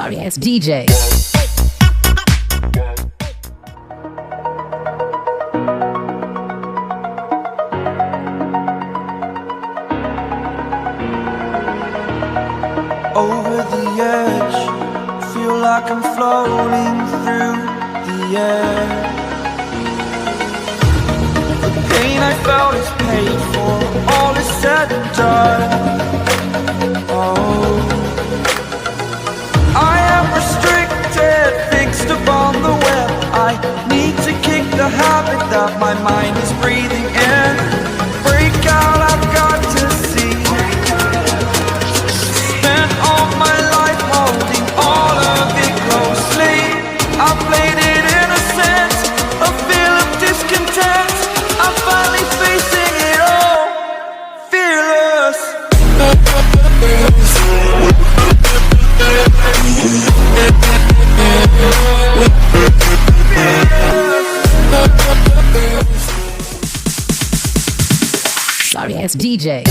Sorry ass DJ. Over the edge, feel like I'm floating through the air. The pain I felt is paid for, all is said and done. Oh, I am restricted, fixed upon the web. I need to kick the habit that my mind is breathing in. Break out, I've got to see. Spent all my life holding all of it closely. I played it innocent, a feel of discontent. I'm finally facing it all, fearless. Sorry ass DJ.